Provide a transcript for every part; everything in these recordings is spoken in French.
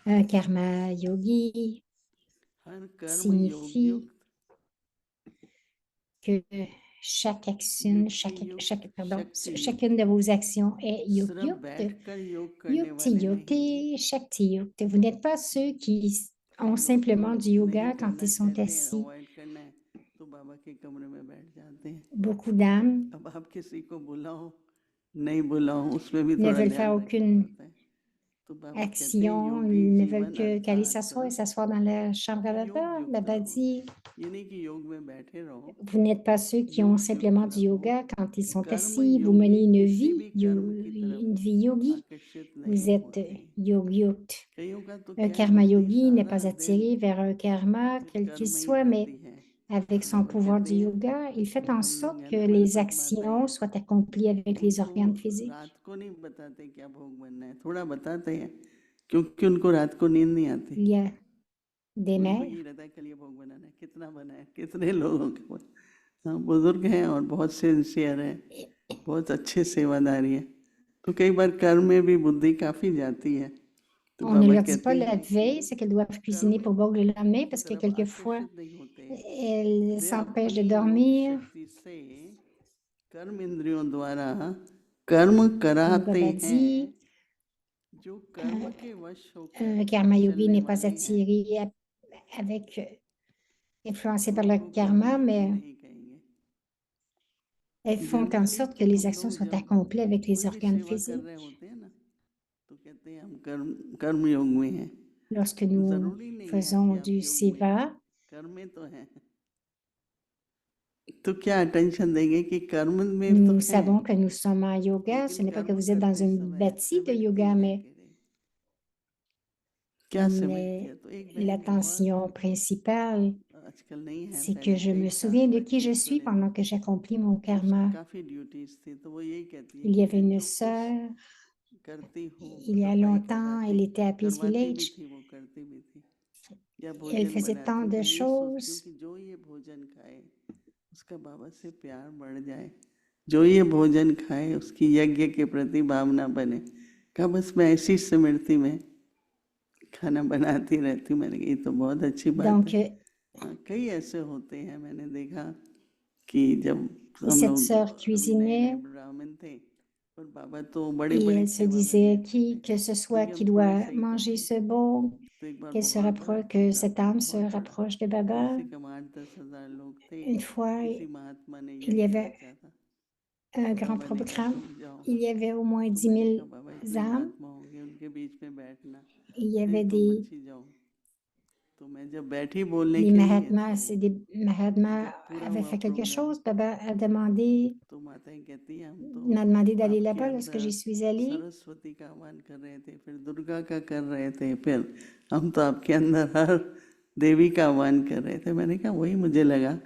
Un karma yogi signifie que chacune de vos actions est yukti yukti, shakti yukti. Vous n'êtes pas ceux qui ont simplement du yoga quand ils sont assis. Beaucoup d'âmes ne veulent faire aucune action, ils ne veulent qu'aller s'asseoir et s'asseoir dans la chambre à Baba. Baba dit, vous n'êtes pas ceux qui ont simplement du yoga quand ils sont assis, vous menez une vie yogi, vous êtes yogyukt. Un karma yogi n'est pas attiré vers un karma, quel qu'il soit, mais avec son pouvoir du yoga, il fait en sorte que les actions soient accomplies avec les organes physiques. Il y a des mères बुजुर्ग हैं और बहुत सिंसियर है, बहुत अच्छे सेवादारी है, तो कई बार कर्म में भी बुद्धि काफी जाती है. On ne leur dit pas la veille, c'est qu'elles doivent cuisiner pour boire le lendemain parce que quelquefois, elles s'empêchent de dormir. कर्म इंद्रियों द्वारा कर्म कराते हैं. Un karma yogi n'est pas attiré influencé par le karma, mais elles font en sorte que les actions soient accomplies avec les organes physiques. Lorsque nous faisons du seva, nous savons que nous sommes en yoga. Ce n'est pas que vous êtes dans une bâtie de yoga, mais l'attention principale, c'est que je me souviens de qui je suis pendant que j'accomplis mon karma. Il y avait une sœur, il y a longtemps, elle était à Peace Village. Elle faisait tant de choses. जो ये भोजन खाए उसकी यज्ञ के प्रति भावना बने. कहा बस मैं ऐसी स्मृति में खाना बनाती रहती हूँ. मैंने कहा ये तो बहुत अच्छी बात है. कई ऐसे होते हैं, मैंने देखा कि जब cette sœur cuisinait et elle se disait que ce soit qui doit manger ce bol, que cette âme se rapproche de Baba. Une fois, il y avait un grand programme, il y avait au moins 10 000 âmes. Il y avait des Mahatmas avaient fait quelque chose. Baba m'a demandé d'aller là-bas lorsque j'y suis allée. देवी का आह्वान कर रहे थे. मैंने कहा वही मुझे लगा,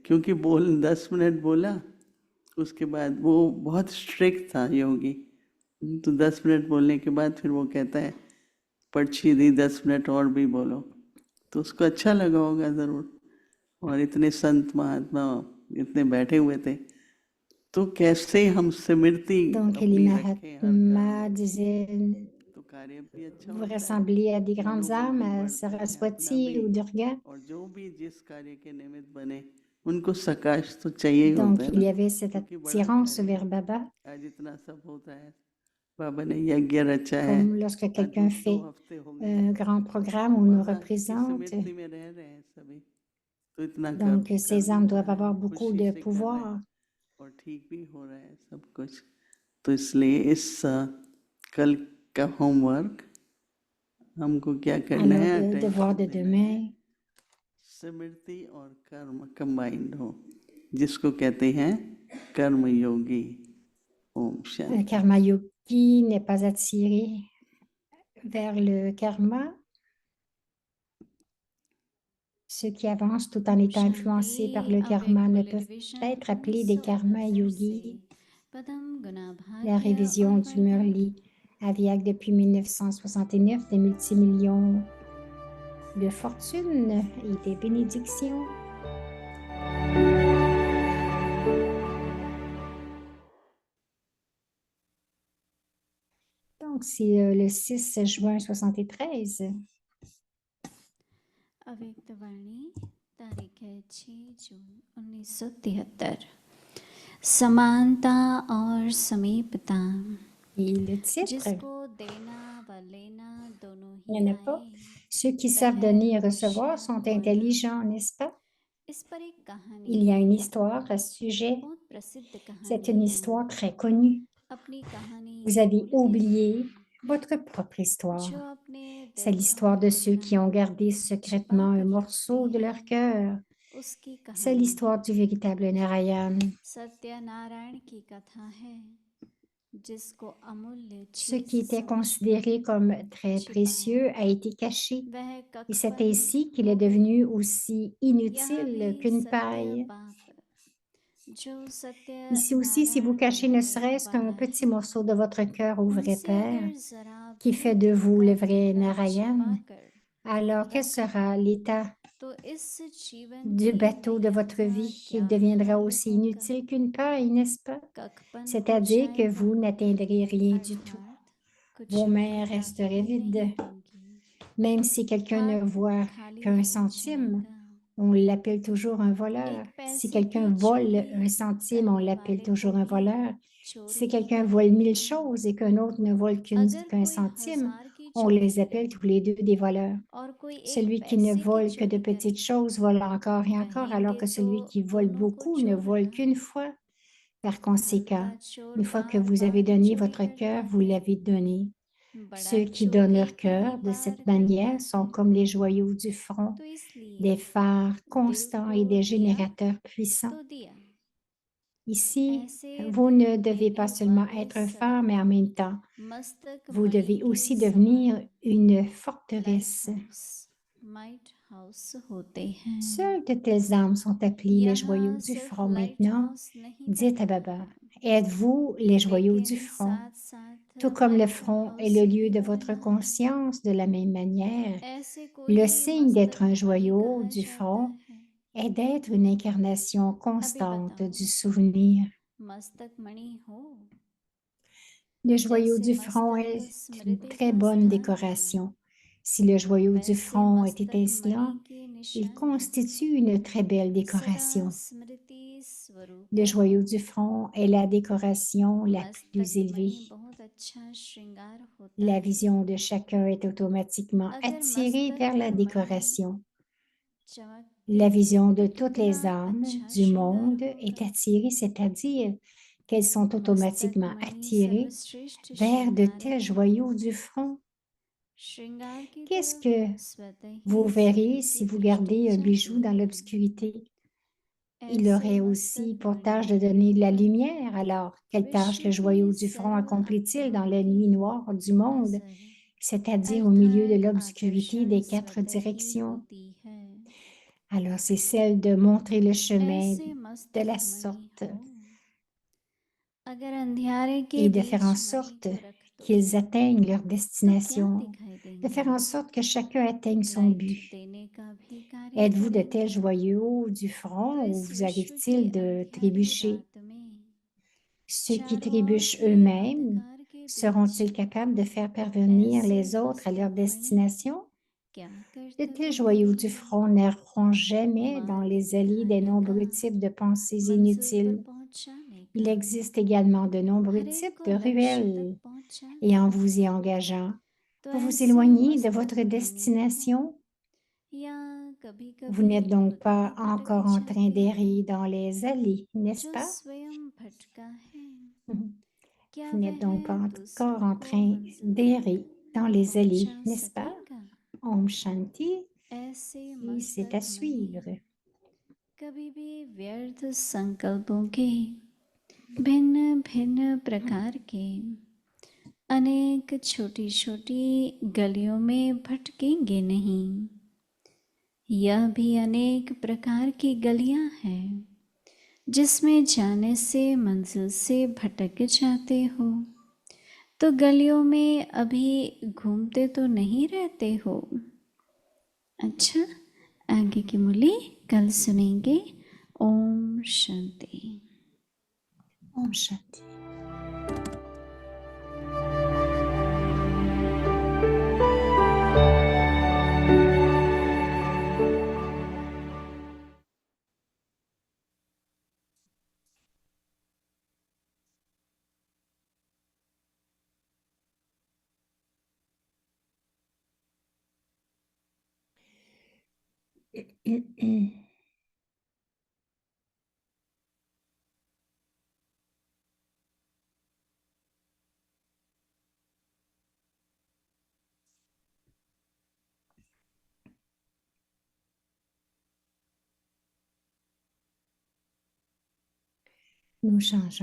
क्योंकि 10 मिनट बोला, उसके बाद वो बहुत स्ट्रिक्ट था योगी. तो 10 मिनट बोलने के बाद फिर वो कहता है पर्ची दी 10 मिनट और भी बोलो. तो उसको अच्छा लगा होगा जरूर. और इतने संत महात्मा इतने बैठे हुए थे, तो कैसे हम स्मृति अपनी रखें. Vous ressemblez à des grandes âmes, à Saraswati ou Durga. Donc, il y avait cette attirance vers Baba. Comme lorsque quelqu'un fait un grand programme ou nous représente. Donc, ces âmes doivent avoir beaucoup de pouvoir. का होमवर्क हमको क्या करना है, devoir de demain, स्मृति और कर्म कंबाइंड हो, जिसको कहते हैं कर्म योगी. ओम Shanti. Un karma yogi n'est pas attiré vers le karma. Ceux qui avancent tout en étant influencés par le karma ne peuvent être appelés des karma yogis. La révision du Murli Avyak depuis 1969, des multimillions de fortune et des bénédictions. Donc, c'est le 6 juin 73. अव्यक्तवाणी तारीख है 6 जून 1973। समानता और समीपता। Et le titre, जिसको देना व लेना दोनों il ही n'y en a pas. आए, Ceux qui savent वह donner et हमेशा recevoir sont बोलना। intelligents, n'est-ce pas? इस पर एक कहानी Il y a है, une histoire à ce sujet. बहुत प्रसिद्ध C'est कहानी une है। histoire très connue. अपनी कहानी Vous avez भूलते oublié हैं, votre propre histoire. जो अपने C'est दिल l'histoire का de ceux qui ont टुकड़ा gardé secrètement un morceau de leur cœur. उसकी C'est कहानी l'histoire है। du véritable Narayan. सत्यनारायण की कथा है, जिसको अमूल्य Ce चीज qui était समझकर considéré comme très छिपाया, précieux a été caché. वह Et c'est कखपन ainsi qu'il हो est गई। devenu aussi यह inutile भी qu'une सत्य paille. बात, जो Ici aussi, si vous Satyanarayan cachez ne बनाने serait-ce qu'un वाला petit है, morceau de votre cœur au vrai उनसे Père, अगर जरा qui भी fait de दिल vous का le vrai टुकड़ा Narayan, छिपाकर alors quel रख sera दो, l'état तो इस जीवन du की bateau de नैया votre का vie? क्या Il deviendra हाल aussi होगा। inutile qu'une paille, n'est-ce pas? कखपन हो C'est-à-dire que जाएगा, vous n'atteindrez rien du tout. अर्थात कुछ Vos mains मिलता resteraient ही नहीं vides. होंगी, Même si quelqu'un ne हाथ voit खाली qu'un हो centime, जाएगा। on l'appelle toujours un voleur. एक Si पैसे quelqu'un की vole चोरी un centime, on करने l'appelle वाले को toujours un भी voleur. चोर Si ही quelqu'un कहा vole 1000 जाता है। choses et qu'un autre ne vole अगर qu'un कोई centime, 1000 की on चोरी les appelle करे tous les deux des voleurs. और कोई एक Celui qui ne पैसे की vole que de चोरी करे, petites choses vole encore et encore, alors कहेंगे que तो celui qui vole दोनों को beaucoup ne चोर vole ना। qu'une fois. Par धन conséquent, का चोर une fois que बार vous avez बार donné चोरी votre करता cœur, vous है, l'avez donné. बड़ा Ceux qui चोर donnent leur एक ही cœur de बार cette करता manière sont है। comme les joyaux du front, तो इसलिए des phares दिल constants को et des दिया générateurs puissants. तो दिया, Ici, ऐसे vous दिल ne devez देने pas seulement वाले être un सदा phare, mais en même temps, मस्तक vous मणि devez के aussi समान devenir une light forteresse. House होते हैं। Seules de telles âmes sont appelées les joyaux यहाँ du सिर्फ front. लाइट Maintenant, हाउस नहीं dites à बनता Baba, है, êtes-vous les joyaux du लेकिन front? साथ साथ Tout comme le light front est house le भी lieu de votre बनना है। conscience, de la même manière, ऐसे को le ही signe d'être मस्तक un मणि joyau कहा du जाता front है। est d'être une incarnation अभी constante बताओ, du souvenir. मस्तक मणि हो, Le joyau जैसे du front मस्तक est une स्मृति très का bonne स्थान है, décoration. Si le joyau du वैसे front est मस्तक étincelant, मणि की il निशानी constitue une très belle सदा décoration. स्मृति स्वरूप Le हो। joyau du front est la décoration la मस्तक plus élevée. मणि बहुत अच्छा श्रृंगार होता La है। vision de chacun est automatiquement अगर attirée मस्तक vers la पर मणि décoration. चमकते La vision de तो toutes कितना les âmes अच्छा du श्रृंगार monde est होगा। attirée, c'est-à-dire qu'elles sont मस्तक automatiquement मणि attirées सर्वश्रेष्ठ vers de श्रृंगार tels है। joyaux du front. श्रृंगार की Qu'est-ce तरफ que स्वतः vous ही verrez सभी si की vous दृष्टि gardez un जाती bijou dans है। l'obscurité? Il ऐसे aurait aussi मस्तक pour tâche मणि de के donner de la ऊपर lumière. Alors, quelle tâche विश्व le की joyau du front सर्व accomplit-il dans la आत्माओं nuit की noire du monde, नजर c'est-à-dire au milieu de अर्थात l'obscurité आकर्षण des quatre स्वतः ही directions? होती है। Alors, c'est celle de montrer le chemin ऐसे de मस्तक la मणि sorte हो, अगर अंधियारे के et de faire en बीच मणि sorte को रख दो qu'ils atteignent leur तो क्या destination, दिखाई de faire en देंगे। sorte que chacun atteigne son light but. देने का भी कार्य Êtes-vous de tels करेंगे। joyaux du तो front ou इस vous विश्व की arrive-t-il de अंधियारी trébucher? रात में Ceux qui चारों ओर trébuchent के eux-mêmes अंधकार के बीच seront-ils capables de faire parvenir ऐसे les autres à leur मस्तक मणि destination? क्या De कर्तव्य tels joyaux du करेंगे। front n'erreront jamais dans मार्ग les allées des दिखाने nombreux का, types de pensées मंजिल पर inutiles. पहुंचाने Il का, existe également de nombreux हर एक types को de लक्ष्य तक ruelles पहुंचाने et en का। vous y engageant, तो vous vous ऐसे éloignez de मस्तक votre मणि हो, destination. या कभी Vous कभी n'êtes donc खुद भी pas भटक encore en train जाते हो, d'errer dans les allées, n'est-ce जो pas? स्वयं भटका है, क्या Vous n'êtes वह donc pas encore दूसरों en को train मंजिल d'errer dans तक les allées, पहुंचा n'est-ce pas? सकेगा। Om Shanti, ऐसे et c'est मस्तक à मणि suivre. कभी भी व्यर्थ संकल्पों के भिन्न भिन्न प्रकार के अनेक छोटी छोटी गलियों में भटकेंगे नहीं। यह भी अनेक प्रकार की गलियां हैं जिसमें जाने से मंजिल से भटक जाते हो। तो गलियों में अभी घूमते तो नहीं रहते हो। अच्छा, आगे की मुरली कल सुनेंगे। ओम Shanti. Om Shanti. Nous changeons.